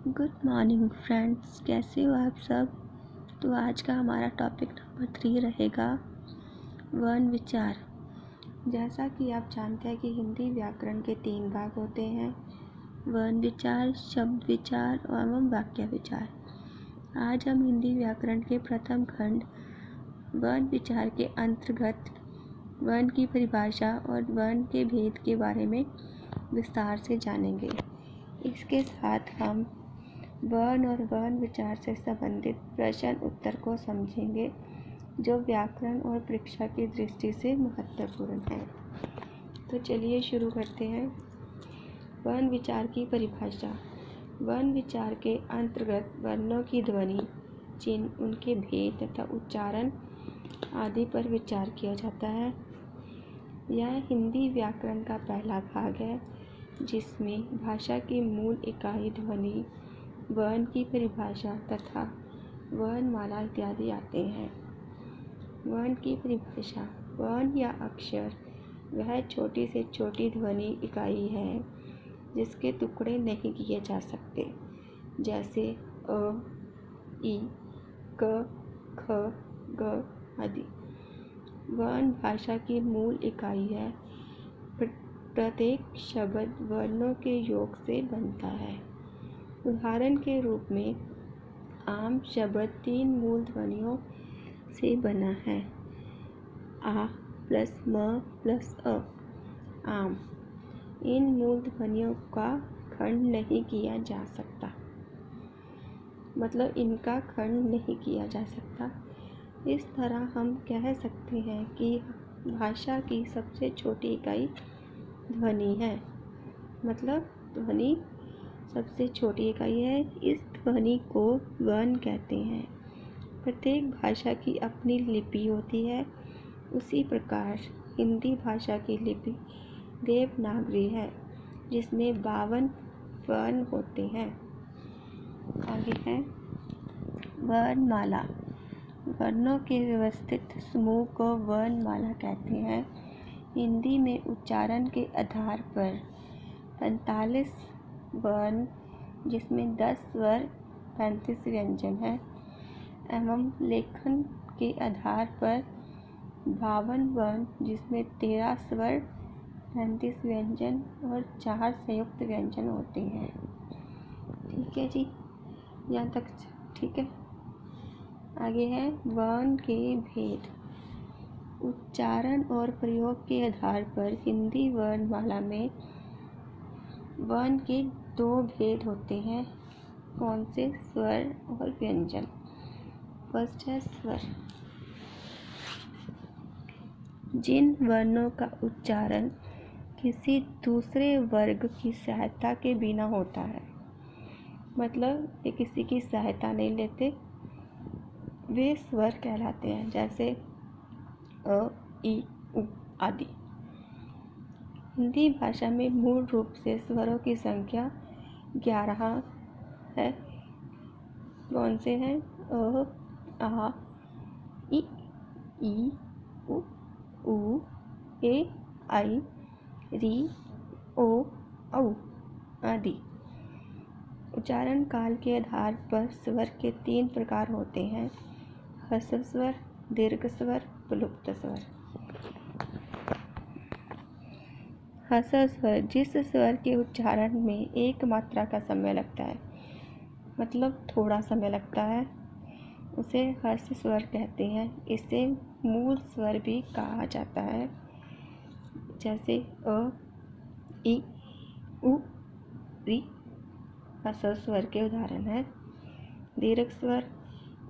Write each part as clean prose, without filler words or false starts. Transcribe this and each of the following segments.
Good morning friends, कैसे हो आप सब। तो आज का हमारा टॉपिक नंबर 3 रहेगा वर्ण विचार। जैसा कि आप जानते हैं कि हिंदी व्याकरण के 3 भाग होते हैं, वर्ण विचार, शब्द विचार एवं वाक्य विचार। आज हम हिंदी व्याकरण के प्रथम खंड वर्ण विचार के अंतर्गत वर्ण की परिभाषा और वर्ण के भेद के बारे में विस्तार से जानेंगे। इसके साथ हम वर्ण और वर्ण विचार से संबंधित प्रश्न उत्तर को समझेंगे, जो व्याकरण और परीक्षा की दृष्टि से महत्वपूर्ण है। तो चलिए शुरू करते हैं। वर्ण विचार की परिभाषा। वर्ण विचार के अंतर्गत वर्णों की ध्वनि, चिन्ह, उनके भेद तथा उच्चारण आदि पर विचार किया जाता है। यह हिंदी व्याकरण का पहला भाग है, जिसमें भाषा की मूल इकाई ध्वनि, वर्ण की परिभाषा तथा वर्णमाला इत्यादि आते हैं। वर्ण की परिभाषा। वर्ण या अक्षर वह छोटी से छोटी ध्वनि इकाई है जिसके टुकड़े नहीं किए जा सकते, जैसे अ, ई, क, ख, ग आदि। वर्ण भाषा की मूल इकाई है। प्रत्येक शब्द वर्णों के योग से बनता है। उदाहरण के रूप में आम शब्द 3 मूल ध्वनियों से बना है, आ प्लस म प्लस अ, आम। इन मूल ध्वनियों का खंड नहीं किया जा सकता, मतलब इनका खंड नहीं किया जा सकता। इस तरह हम कह सकते हैं कि भाषा की सबसे छोटी इकाई ध्वनि है, मतलब ध्वनि सबसे छोटी इकाई है। इस ध्वनि को वर्ण कहते हैं। प्रत्येक भाषा की अपनी लिपि होती है। उसी प्रकार हिंदी भाषा की लिपि देवनागरी है, जिसमें 52 वर्ण होते हैं। आगे है वर्णमाला। वर्णों के व्यवस्थित समूह को वर्णमाला कहते हैं। हिंदी में उच्चारण के आधार पर 45 वर्ण, जिसमें 10 स्वर 35 व्यंजन है, एवं लेखन के आधार पर 52 वर्ण, जिसमें 13 स्वर 35 व्यंजन और 4 संयुक्त व्यंजन होते हैं। ठीक है जी, यहाँ तक ठीक है। आगे है वर्ण के भेद। उच्चारण और प्रयोग के आधार पर हिंदी वर्णमाला में वर्ण के 2 भेद होते हैं। कौन से? स्वर और व्यंजन। फर्स्ट है स्वर। जिन वर्णों का उच्चारण किसी दूसरे वर्ग की सहायता के बिना होता है, मतलब ये किसी की सहायता नहीं लेते, वे स्वर कहलाते हैं, जैसे अ, ई, उ आदि। हिंदी भाषा में मूल रूप से स्वरों की संख्या 11 है। कौन से हैं? अ, आ, इ, उ, ऊ, ए, आई, री, ओ, औ आदि। उच्चारण काल के आधार पर स्वर के 3 प्रकार होते हैं: ह्रस्व स्वर, दीर्घ स्वर, प्लुप्त स्वर। ह्रस्व स्वर जिस स्वर के उच्चारण में एक मात्रा का समय लगता है, मतलब थोड़ा समय लगता है, उसे ह्रस्व स्वर कहते हैं। इसे मूल स्वर भी कहा जाता है, जैसे अ, इ, उ, री ह्रस्व स्वर के उदाहरण हैं। दीर्घ स्वर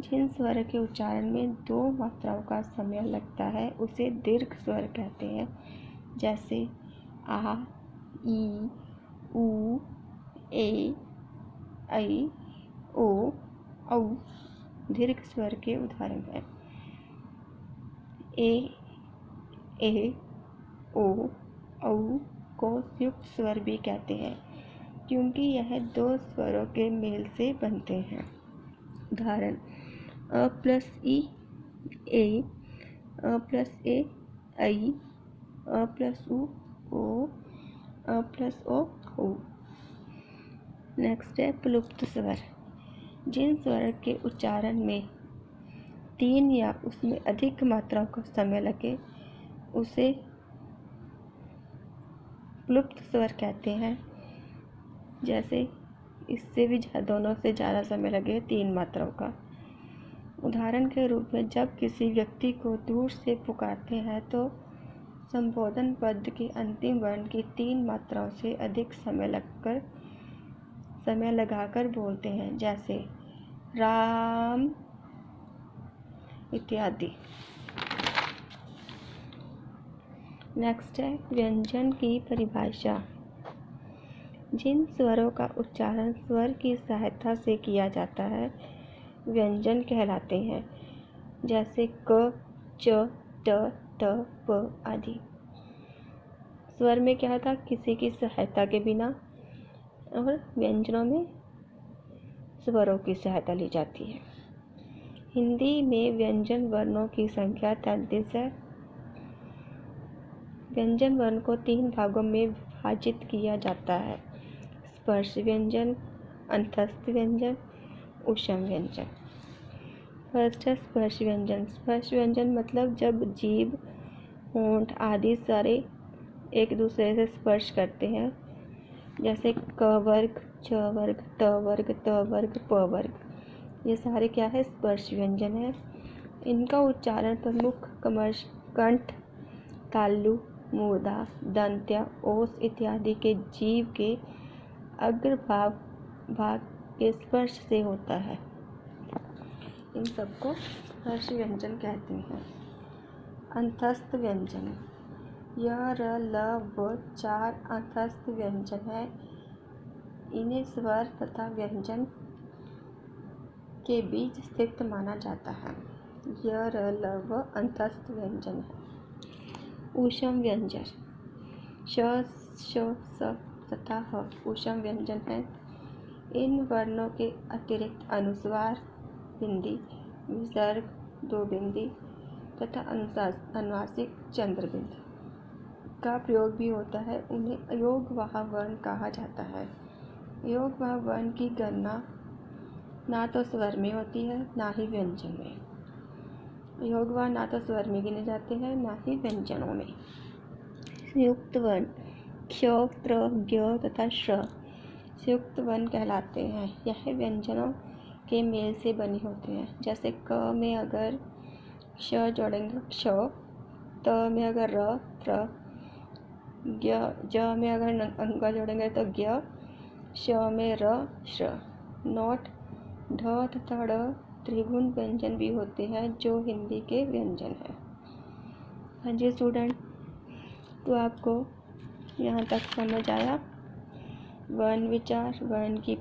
जिन स्वर के उच्चारण में 2 मात्राओं का समय लगता है, उसे दीर्घ स्वर कहते हैं, जैसे आ, ई, उ, ए, ऐ, ओ, औ दीर्घ स्वर के उदाहरण हैं। ए, ओ, औ को युक्त स्वर भी कहते हैं, क्योंकि यह 2 स्वरों के मेल से बनते हैं। उदाहरण: अ प्लस ई, ए, अ प्लस ए, ऐ, अ प्लस उ, ओ, अ प्लस ओ, औ। नेक्स्ट है प्लुप्त स्वर। जिन स्वर के उच्चारण में 3 या उसमें अधिक मात्राओं का समय लगे उसे प्लुप्त स्वर कहते हैं। जैसे इससे भी दोनों से ज़्यादा समय लगे 3 मात्राओं का। उदाहरण के रूप में जब किसी व्यक्ति को दूर से पुकारते हैं तो संबोधन पद के अंतिम वर्ण की 3 मात्राओं से अधिक समय लगाकर बोलते हैं, जैसे राम इत्यादि। नेक्स्ट है व्यंजन की परिभाषा। जिन स्वरों का उच्चारण स्वर की सहायता से किया जाता है व्यंजन कहलाते हैं, जैसे क, च, ट, ट, प आदि। स्वर में क्या था, किसी की सहायता के बिना, और व्यंजनों में स्वरों की सहायता ली जाती है। हिंदी में व्यंजन वर्णों की संख्या 33 है। व्यंजन वर्ण को 3 भागों में विभाजित किया जाता है: स्पर्श व्यंजन, अंतस्थ व्यंजन, ऊष्म व्यंजन। फर्स्ट है स्पर्श व्यंजन। स्पर्श व्यंजन मतलब जब जीभ, होंठ आदि सारे एक दूसरे से स्पर्श करते हैं, जैसे क वर्ग, च वर्ग, ट वर्ग, त वर्ग, प वर्ग। ये सारे क्या है, स्पर्श व्यंजन है। इनका उच्चारण प्रमुख कमर्श, कंठ, तालु, मूर्धा, दंत्य, ओस इत्यादि के जीव के भाग के स्पर्श से होता है। इन सबको स्पर्श व्यंजन कहते हैं। अंतस्थ व्यंजन। य, र, ल, व 4 अंतस्थ व्यंजन है। इन्हें स्वर तथा व्यंजन के बीच स्थित माना जाता है। य, र, ल, व अंतस्थ व्यंजन है। ऊष्म व्यंजन। श, स तथा ह ऊष्म व्यंजन है। इन वर्णों के अतिरिक्त अनुस्वार, बिंदी, विसर्ग, 2 बिंदी तथा अनुनासिक चंद्रबिंद का प्रयोग भी होता है। उन्हें अयोगवाह वर्ण कहा जाता है। अयोगवाह वर्ण की गणना ना तो स्वर में होती है ना ही व्यंजन में। अयोगवाह ना तो स्वर में गिने जाते हैं ना ही व्यंजनों में। संयुक्त वर्ण क्ष, त्र, ज्ञ तथा श संयुक्त वर्ण कहलाते हैं। यह व्यंजनों के मेल से बने होते हैं। जैसे क में अगर श जोड़ेंगे क्ष, त में अगर र, त्र, ज में अगर अंगा जोड़ेंगे तो ज्ञ, श में र, श। नोट ढ तथा ड़ त्रिगुण व्यंजन भी होते हैं जो हिंदी के व्यंजन हैं। हाँ जी स्टूडेंट, तो आपको यहाँ तक समझ आया। वर्ण विचार, वर्ण की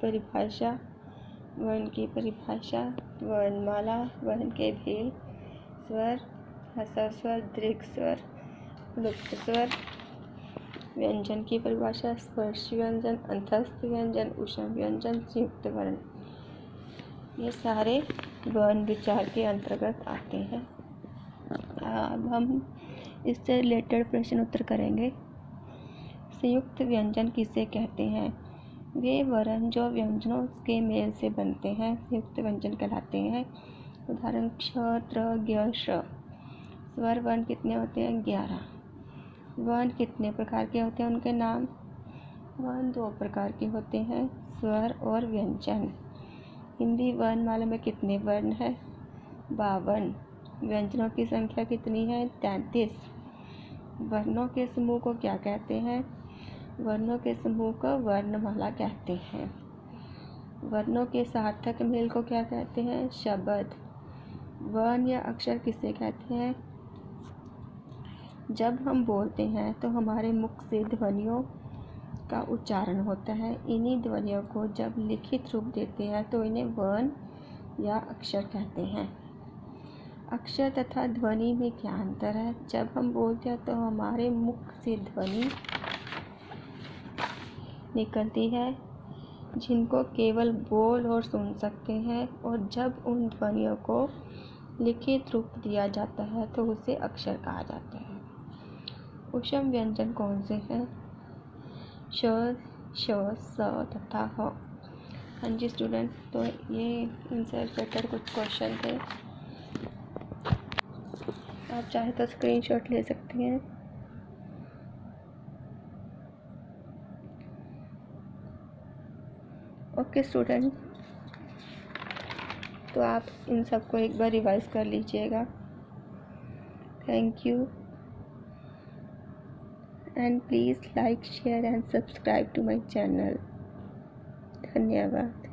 परिभाषा, वर्णमाला, वर्ण के भेद, स्वर, ह्रस्व स्वर, दीर्घ स्वर, लुप्त स्वर, व्यंजन की परिभाषा, स्पर्श व्यंजन, अंतस्थ व्यंजन, ऊष्म व्यंजन, संयुक्त वर्ण, ये सारे वर्ण विचार के अंतर्गत आते हैं। अब हम इससे रिलेटेड प्रश्न उत्तर करेंगे। संयुक्त व्यंजन किसे कहते हैं? वे वर्ण जो व्यंजनों के मेल से बनते हैं संयुक्त व्यंजन कहलाते हैं। उदाहरण क्ष, त्र, ज्ञ, श। स्वर वर्ण कितने होते हैं? 11। वर्ण कितने प्रकार के होते हैं? उनके नाम। वर्ण 2 प्रकार के होते हैं, स्वर और व्यंजन। हिंदी वर्णमाला में कितने वर्ण हैं? 52। व्यंजनों की संख्या कितनी है? 33। वर्णों के समूह को क्या कहते हैं? वर्णों के समूह को वर्णमाला कहते हैं। वर्णों के सार्थक मेल को क्या कहते हैं? शब्द। वर्ण या अक्षर किसे कहते हैं? जब हम बोलते हैं तो हमारे मुख से ध्वनियों का उच्चारण होता है। इन्हीं ध्वनियों को जब लिखित रूप देते हैं तो इन्हें वर्ण या अक्षर कहते हैं। अक्षर तथा ध्वनि में क्या अंतर है? जब हम बोलते हैं तो हमारे मुख से ध्वनि निकलती है जिनको केवल बोल और सुन सकते हैं, और जब उन ध्वनियों को लिखित रूप दिया जाता है तो उसे अक्षर कहा जाता है। ऊष्म व्यंजन कौन से हैं? श, श, स तथा ह। हाँ जी स्टूडेंट, तो ये आंसर पेपर कुछ क्वेश्चन थे, आप चाहे तो स्क्रीनशॉट ले सकती हैं। ओके स्टूडेंट, तो आप इन सबको एक बार रिवाइज कर लीजिएगा। Thank you and please like, share and subscribe to my channel. धन्यवाद।